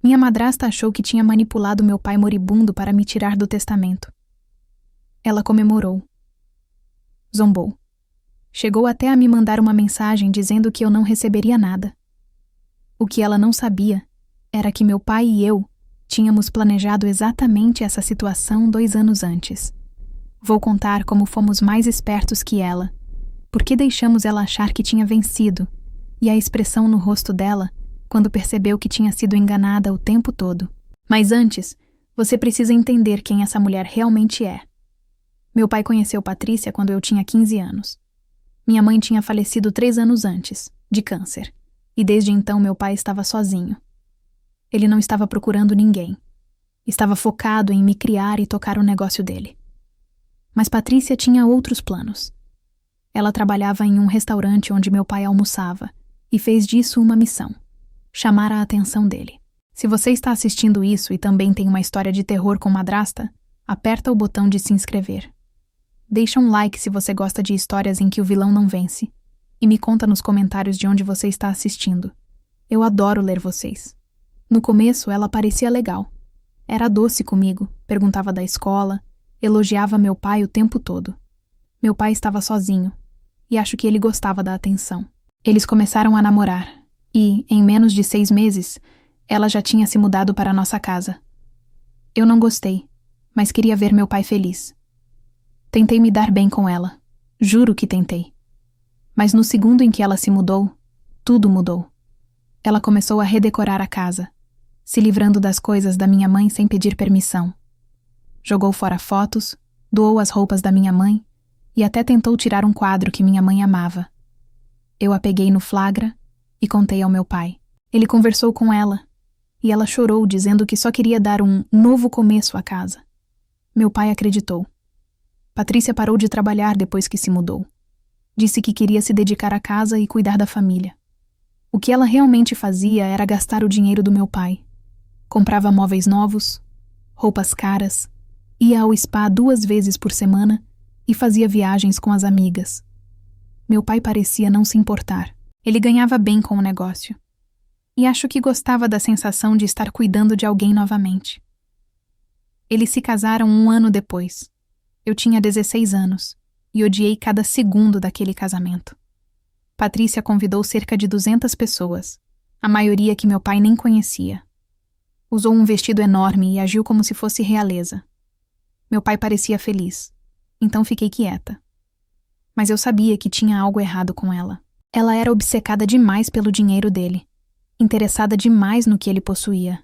Minha madrasta achou que tinha manipulado meu pai moribundo para me tirar do testamento. Ela comemorou. Zombou. Chegou até a me mandar uma mensagem dizendo que eu não receberia nada. O que ela não sabia era que meu pai e eu tínhamos planejado exatamente essa situação 2 anos antes. Vou contar como fomos mais espertos que ela, porque deixamos ela achar que tinha vencido, e a expressão no rosto dela quando percebeu que tinha sido enganada o tempo todo. Mas antes, você precisa entender quem essa mulher realmente é. Meu pai conheceu Patrícia quando eu tinha 15 anos. Minha mãe tinha falecido 3 anos antes, de câncer, e desde então meu pai estava sozinho. Ele não estava procurando ninguém. Estava focado em me criar e tocar o negócio dele. Mas Patrícia tinha outros planos. Ela trabalhava em um restaurante onde meu pai almoçava e fez disso uma missão: chamar a atenção dele. Se você está assistindo isso e também tem uma história de terror com madrasta, aperta o botão de se inscrever. Deixa um like se você gosta de histórias em que o vilão não vence. E me conta nos comentários de onde você está assistindo. Eu adoro ler vocês. No começo, ela parecia legal. Era doce comigo, perguntava da escola, elogiava meu pai o tempo todo. Meu pai estava sozinho, e acho que ele gostava da atenção. Eles começaram a namorar, e, em menos de 6 meses, ela já tinha se mudado para a nossa casa. Eu não gostei, mas queria ver meu pai feliz. Tentei me dar bem com ela. Juro que tentei. Mas no segundo em que ela se mudou, tudo mudou. Ela começou a redecorar a casa, se livrando das coisas da minha mãe sem pedir permissão. Jogou fora fotos, doou as roupas da minha mãe e até tentou tirar um quadro que minha mãe amava. Eu a peguei no flagra e contei ao meu pai. Ele conversou com ela e ela chorou dizendo que só queria dar um novo começo à casa. Meu pai acreditou. Patrícia parou de trabalhar depois que se mudou. Disse que queria se dedicar à casa e cuidar da família. O que ela realmente fazia era gastar o dinheiro do meu pai. Comprava móveis novos, roupas caras, ia ao spa 2 vezes por semana e fazia viagens com as amigas. Meu pai parecia não se importar. Ele ganhava bem com o negócio. E acho que gostava da sensação de estar cuidando de alguém novamente. Eles se casaram 1 ano depois. Eu tinha 16 anos e odiei cada segundo daquele casamento. Patrícia convidou cerca de 200 pessoas, a maioria que meu pai nem conhecia. Usou um vestido enorme e agiu como se fosse realeza. Meu pai parecia feliz, então fiquei quieta. Mas eu sabia que tinha algo errado com ela. Ela era obcecada demais pelo dinheiro dele, interessada demais no que ele possuía.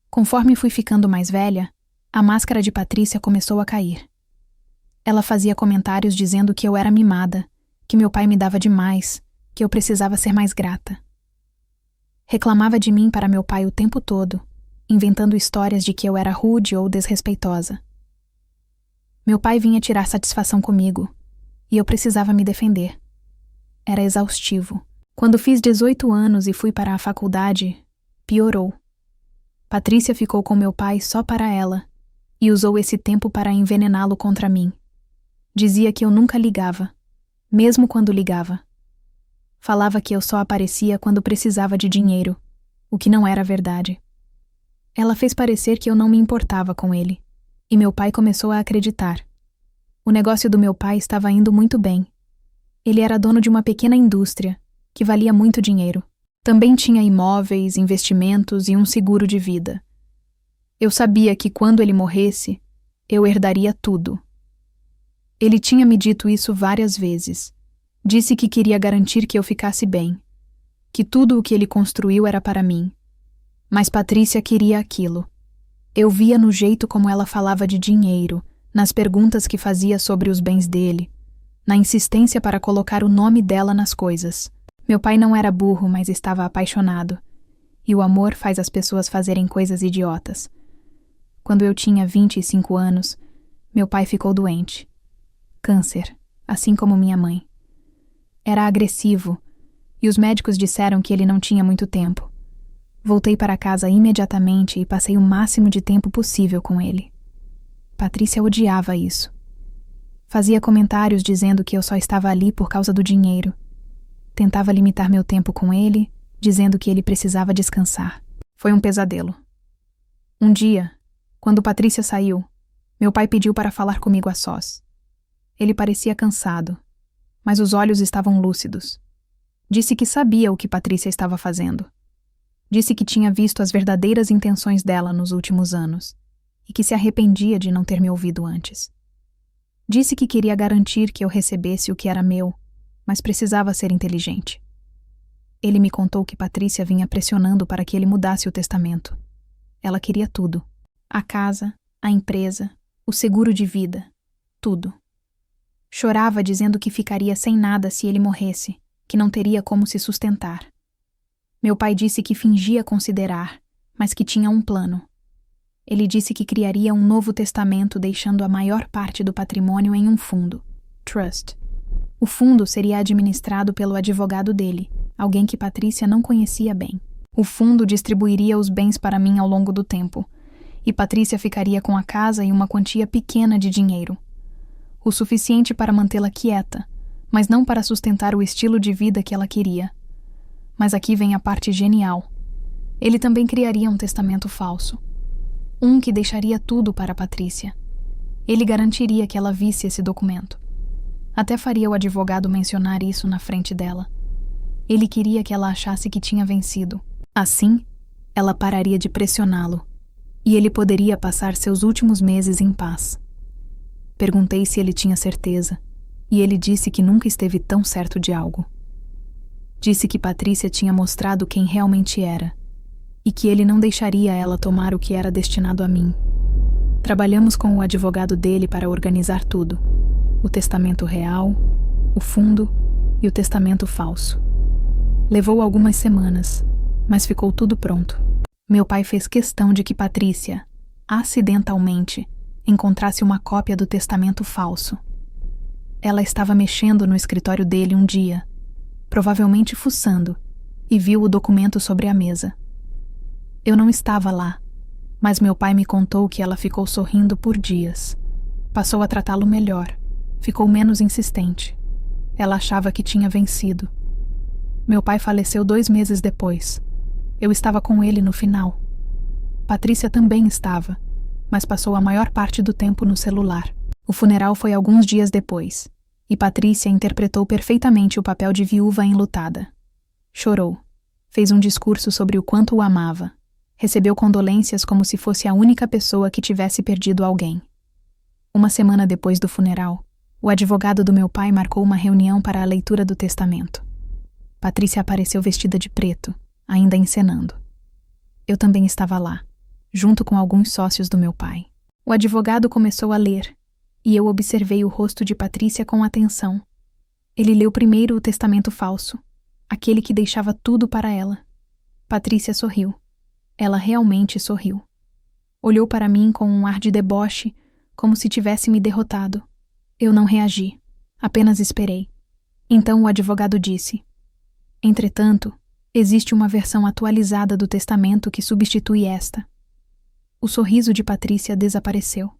Conforme fui ficando mais velha, a máscara de Patrícia começou a cair. Ela fazia comentários dizendo que eu era mimada, que meu pai me dava demais, que eu precisava ser mais grata. Reclamava de mim para meu pai o tempo todo, inventando histórias de que eu era rude ou desrespeitosa. Meu pai vinha tirar satisfação comigo, e eu precisava me defender. Era exaustivo. Quando fiz 18 anos e fui para a faculdade, piorou. Patrícia ficou com meu pai só para ela, e usou esse tempo para envenená-lo contra mim. Dizia que eu nunca ligava, mesmo quando ligava. Falava que eu só aparecia quando precisava de dinheiro, o que não era verdade. Ela fez parecer que eu não me importava com ele, e meu pai começou a acreditar. O negócio do meu pai estava indo muito bem. Ele era dono de uma pequena indústria, que valia muito dinheiro. Também tinha imóveis, investimentos e um seguro de vida. Eu sabia que quando ele morresse, eu herdaria tudo. Ele tinha me dito isso várias vezes. Disse que queria garantir que eu ficasse bem, que tudo o que ele construiu era para mim. Mas Patrícia queria aquilo. Eu via no jeito como ela falava de dinheiro, nas perguntas que fazia sobre os bens dele, na insistência para colocar o nome dela nas coisas. Meu pai não era burro, mas estava apaixonado. E o amor faz as pessoas fazerem coisas idiotas. Quando eu tinha 25 anos, meu pai ficou doente. Câncer, assim como minha mãe. Era agressivo, e os médicos disseram que ele não tinha muito tempo. Voltei para casa imediatamente e passei o máximo de tempo possível com ele. Patrícia odiava isso. Fazia comentários dizendo que eu só estava ali por causa do dinheiro. Tentava limitar meu tempo com ele, dizendo que ele precisava descansar. Foi um pesadelo. Um dia, quando Patrícia saiu, meu pai pediu para falar comigo a sós. Ele parecia cansado, mas os olhos estavam lúcidos. Disse que sabia o que Patrícia estava fazendo. Disse que tinha visto as verdadeiras intenções dela nos últimos anos e que se arrependia de não ter me ouvido antes. Disse que queria garantir que eu recebesse o que era meu, mas precisava ser inteligente. Ele me contou que Patrícia vinha pressionando para que ele mudasse o testamento. Ela queria tudo. A casa, a empresa, o seguro de vida, tudo. Chorava dizendo que ficaria sem nada se ele morresse, que não teria como se sustentar. Meu pai disse que fingia considerar, mas que tinha um plano. Ele disse que criaria um novo testamento deixando a maior parte do patrimônio em um fundo, trust. O fundo seria administrado pelo advogado dele, alguém que Patrícia não conhecia bem. O fundo distribuiria os bens para mim ao longo do tempo, e Patrícia ficaria com a casa e uma quantia pequena de dinheiro. O suficiente para mantê-la quieta, mas não para sustentar o estilo de vida que ela queria. Mas aqui vem a parte genial. Ele também criaria um testamento falso. Um que deixaria tudo para Patrícia. Ele garantiria que ela visse esse documento. Até faria o advogado mencionar isso na frente dela. Ele queria que ela achasse que tinha vencido. Assim, ela pararia de pressioná-lo, e ele poderia passar seus últimos meses em paz. Perguntei se ele tinha certeza, e ele disse que nunca esteve tão certo de algo. Disse que Patrícia tinha mostrado quem realmente era, e que ele não deixaria ela tomar o que era destinado a mim. Trabalhamos com o advogado dele para organizar tudo: o testamento real, o fundo e o testamento falso. Levou algumas semanas, mas ficou tudo pronto. Meu pai fez questão de que Patrícia, acidentalmente, encontrasse uma cópia do testamento falso. Ela estava mexendo no escritório dele um dia, provavelmente fuçando, e viu o documento sobre a mesa. Eu não estava lá, mas meu pai me contou que ela ficou sorrindo por dias. Passou a tratá-lo melhor, ficou menos insistente. Ela achava que tinha vencido. Meu pai faleceu 2 meses depois. Eu estava com ele no final. Patrícia também estava, mas passou a maior parte do tempo no celular. O funeral foi alguns dias depois, e Patrícia interpretou perfeitamente o papel de viúva enlutada. Chorou, fez um discurso sobre o quanto o amava, recebeu condolências como se fosse a única pessoa que tivesse perdido alguém. Uma semana depois do funeral, o advogado do meu pai marcou uma reunião para a leitura do testamento. Patrícia apareceu vestida de preto, ainda encenando. Eu também estava lá, junto com alguns sócios do meu pai. O advogado começou a ler, e eu observei o rosto de Patrícia com atenção. Ele leu primeiro o testamento falso, aquele que deixava tudo para ela. Patrícia sorriu. Ela realmente sorriu. Olhou para mim com um ar de deboche, como se tivesse me derrotado. Eu não reagi, apenas esperei. Então o advogado disse: entretanto, existe uma versão atualizada do testamento que substitui esta. O sorriso de Patrícia desapareceu.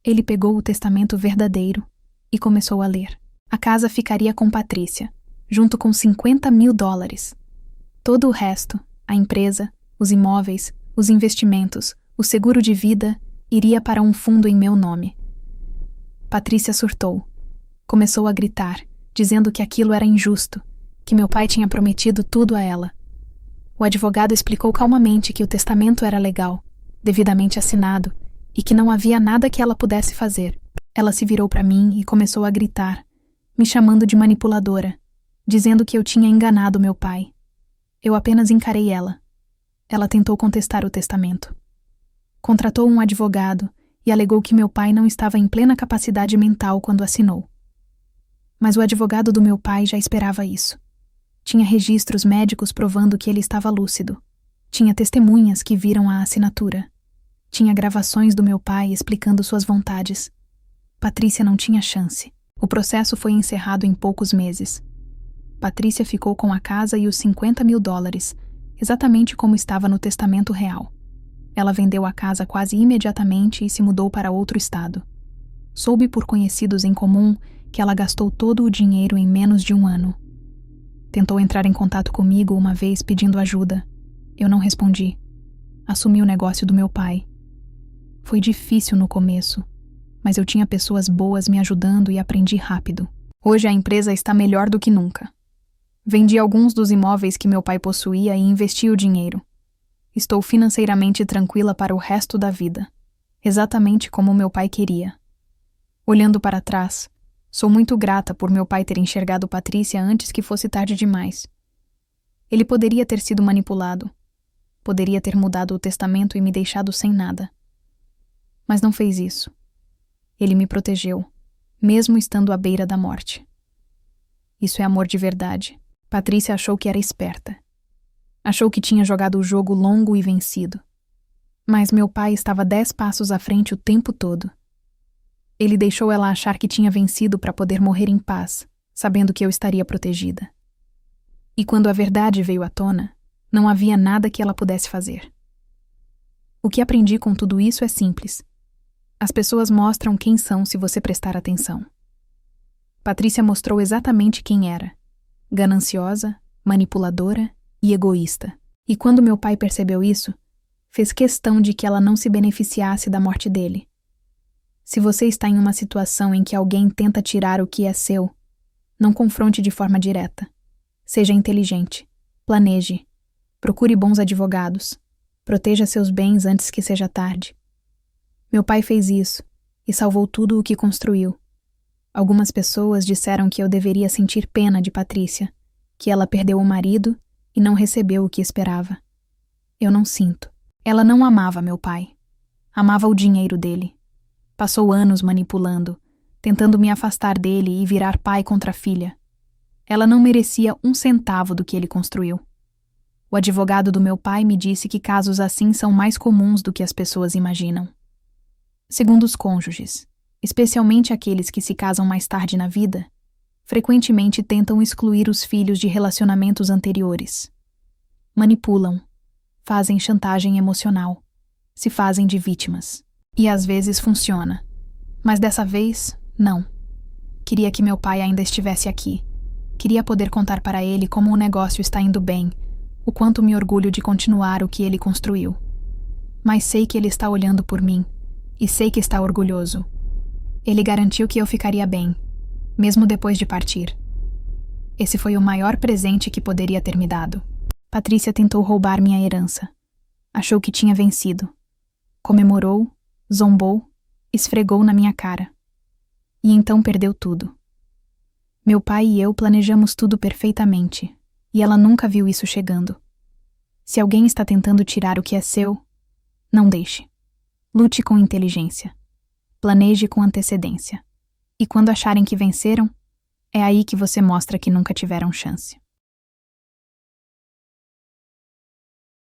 Ele pegou o testamento verdadeiro e começou a ler. A casa ficaria com Patrícia, junto com $50.000. Todo o resto, a empresa, os imóveis, os investimentos, o seguro de vida, iria para um fundo em meu nome. Patrícia surtou. Começou a gritar, dizendo que aquilo era injusto, que meu pai tinha prometido tudo a ela. O advogado explicou calmamente que o testamento era legal, devidamente assinado, e que não havia nada que ela pudesse fazer. Ela se virou para mim e começou a gritar, me chamando de manipuladora, dizendo que eu tinha enganado meu pai. Eu apenas encarei ela. Ela tentou contestar o testamento. Contratou um advogado e alegou que meu pai não estava em plena capacidade mental quando assinou. Mas o advogado do meu pai já esperava isso. Tinha registros médicos provando que ele estava lúcido. Tinha testemunhas que viram a assinatura. Tinha gravações do meu pai explicando suas vontades. Patrícia não tinha chance. O processo foi encerrado em poucos meses. Patrícia ficou com a casa e os $50.000, exatamente como estava no testamento real. Ela vendeu a casa quase imediatamente e se mudou para outro estado. Soube por conhecidos em comum que ela gastou todo o dinheiro em menos de 1 ano. Tentou entrar em contato comigo uma vez pedindo ajuda. Eu não respondi. assumi o negócio do meu pai. Foi difícil no começo, mas eu tinha pessoas boas me ajudando e aprendi rápido. Hoje a empresa está melhor do que nunca. Vendi alguns dos imóveis que meu pai possuía e investi o dinheiro. Estou financeiramente tranquila para o resto da vida, exatamente como meu pai queria. Olhando para trás, sou muito grata por meu pai ter enxergado Patrícia antes que fosse tarde demais. Ele poderia ter sido manipulado, poderia ter mudado o testamento e me deixado sem nada. Mas não fez isso. Ele me protegeu, mesmo estando à beira da morte. Isso é amor de verdade. Patrícia achou que era esperta. Achou que tinha jogado o jogo longo e vencido. Mas meu pai estava 10 passos à frente o tempo todo. Ele deixou ela achar que tinha vencido para poder morrer em paz, sabendo que eu estaria protegida. E quando a verdade veio à tona, não havia nada que ela pudesse fazer. O que aprendi com tudo isso é simples. As pessoas mostram quem são se você prestar atenção. Patrícia mostrou exatamente quem era: gananciosa, manipuladora e egoísta. E quando meu pai percebeu isso, fez questão de que ela não se beneficiasse da morte dele. Se você está em uma situação em que alguém tenta tirar o que é seu, não confronte de forma direta. Seja inteligente, planeje, procure bons advogados, proteja seus bens antes que seja tarde. Meu pai fez isso e salvou tudo o que construiu. Algumas pessoas disseram que eu deveria sentir pena de Patrícia, que ela perdeu o marido e não recebeu o que esperava. Eu não sinto. Ela não amava meu pai. Amava o dinheiro dele. Passou anos manipulando, tentando me afastar dele e virar pai contra filha. Ela não merecia 1 centavo do que ele construiu. O advogado do meu pai me disse que casos assim são mais comuns do que as pessoas imaginam. Segundo os cônjuges, especialmente aqueles que se casam mais tarde na vida, frequentemente tentam excluir os filhos de relacionamentos anteriores. Manipulam, fazem chantagem emocional, se fazem de vítimas. E às vezes funciona. Mas dessa vez, não. Queria que meu pai ainda estivesse aqui. Queria poder contar para ele como o negócio está indo bem, o quanto me orgulho de continuar o que ele construiu. Mas sei que ele está olhando por mim, e sei que está orgulhoso. Ele garantiu que eu ficaria bem, mesmo depois de partir. Esse foi o maior presente que poderia ter me dado. Patrícia tentou roubar minha herança. Achou que tinha vencido. Comemorou, zombou, esfregou na minha cara. E então perdeu tudo. Meu pai e eu planejamos tudo perfeitamente, e ela nunca viu isso chegando. Se alguém está tentando tirar o que é seu, não deixe. Lute com inteligência. Planeje com antecedência. E quando acharem que venceram, é aí que você mostra que nunca tiveram chance.